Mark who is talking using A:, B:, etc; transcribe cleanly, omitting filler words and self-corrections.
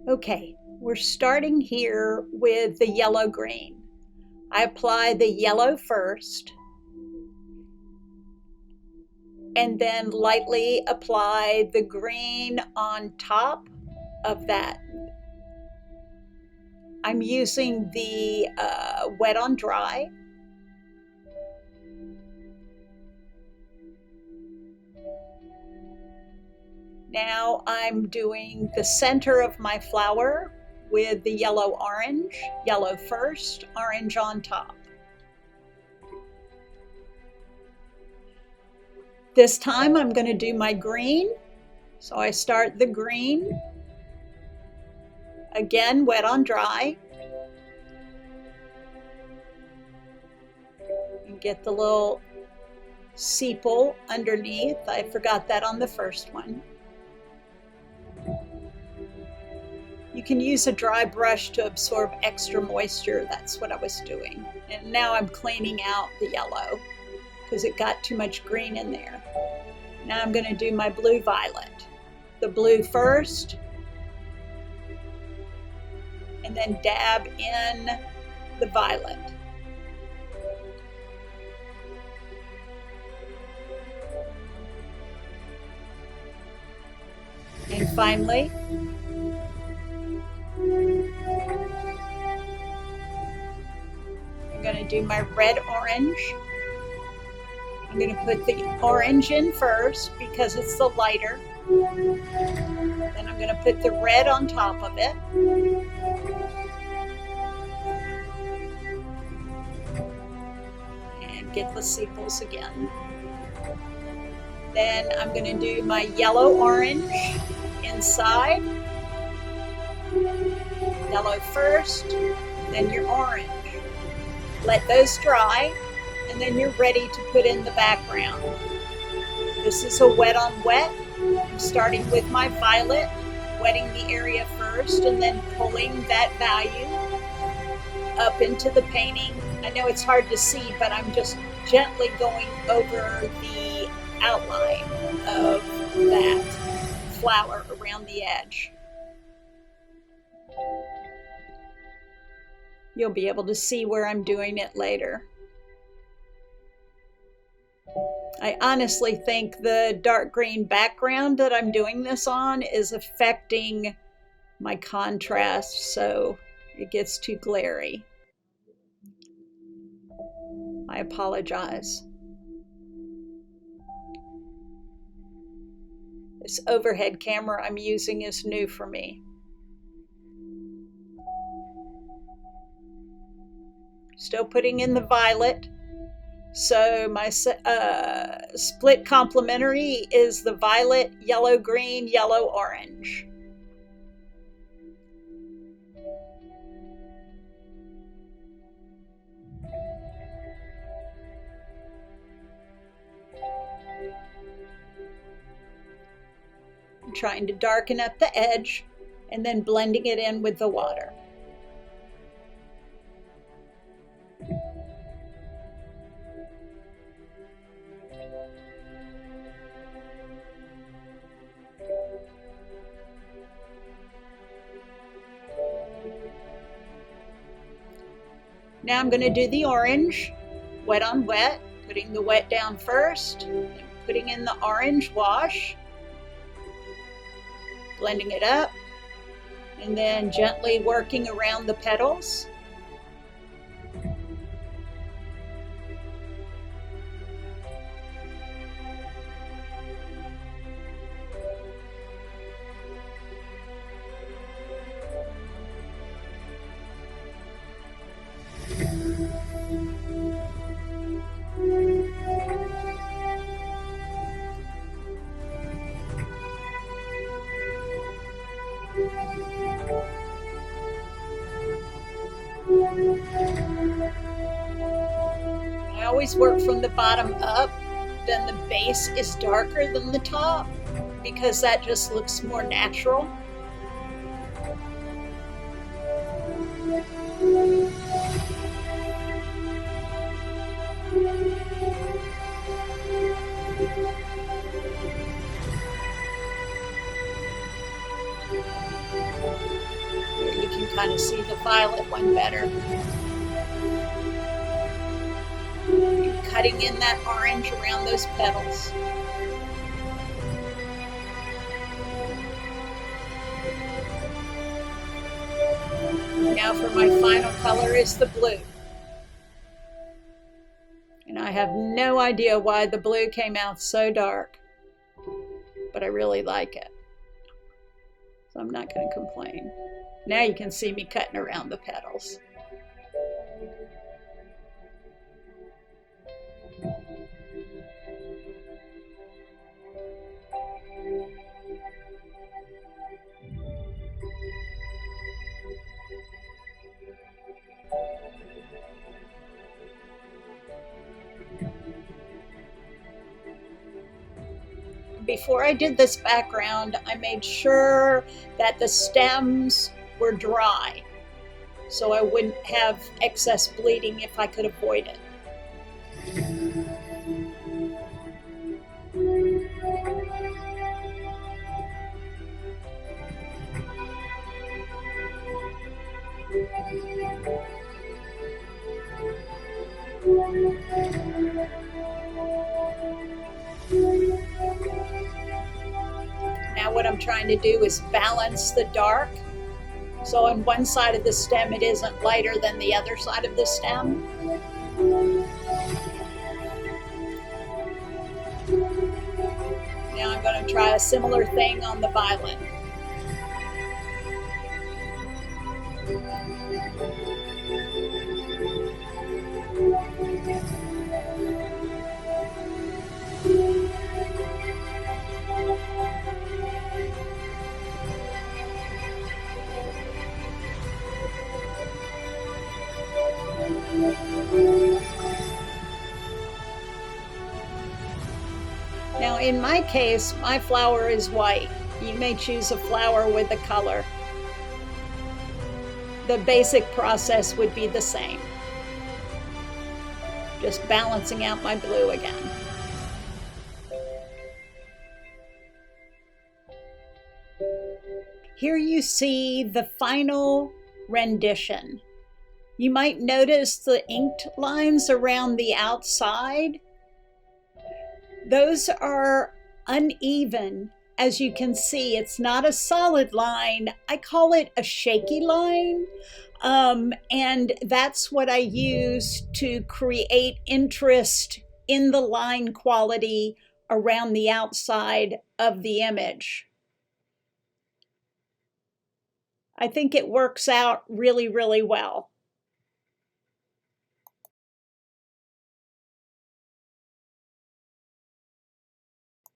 A: Okay, we're starting here with the yellow-green. I apply the yellow first and then lightly apply the green on top of that. I'm using the wet on dry. Now I'm doing the center of my flower with the yellow-orange, yellow first, orange on top. This time I'm going to do my green. So I start the green, again wet on dry, and get the little sepal underneath. I forgot that on the first one. You can use a dry brush to absorb extra moisture. That's what I was doing. And now I'm cleaning out the yellow because it got too much green in there. Now I'm going to do my blue violet. The blue first, and then dab in the violet. And finally, I'm going to do my red-orange. I'm going to put the orange in first because it's the lighter. Then I'm going to put the red on top of it. And get the sepals again. Then I'm going to do my yellow-orange inside. Yellow first, then your orange. Let those dry, and then you're ready to put in the background. This is a wet on wet. I'm starting with my violet, wetting the area first, and then pulling that value up into the painting. I know it's hard to see, but I'm just gently going over the outline of that flower around the edge. You'll be able to see where I'm doing it later. I honestly think the dark green background that I'm doing this on is affecting my contrast, so it gets too glary. I apologize. This overhead camera I'm using is new for me. Still putting in the violet. So my split complementary is the violet, yellow, green, yellow, orange. I'm trying to darken up the edge and then blending it in with the water. Now I'm going to do the orange, wet on wet, putting the wet down first, and putting in the orange wash, blending it up, and then gently working around the petals. I always work from the bottom up, then the base is darker than the top because that just looks more natural. kind of see the violet one better. Cutting in that orange around those petals. Now for my final color is the blue. And I have no idea why the blue came out so dark, but I really like it. So I'm not going to complain. Now you can see me cutting around the petals. Before I did this background, I made sure that the stems were dry, so I wouldn't have excess bleeding if I could avoid it. Now what I'm trying to do is balance the dark. So on one side of the stem it isn't lighter than the other side of the stem. Now I'm going to try a similar thing on the violet. Now in my case, my flower is white. You may choose a flower with a color. The basic process would be the same. Just balancing out my blue again. Here you see the final rendition. You might notice the inked lines around the outside. Those are uneven. As you can see, it's not a solid line. I call it a shaky line. And that's what I use to create interest in the line quality around the outside of the image. I think it works out really, really well.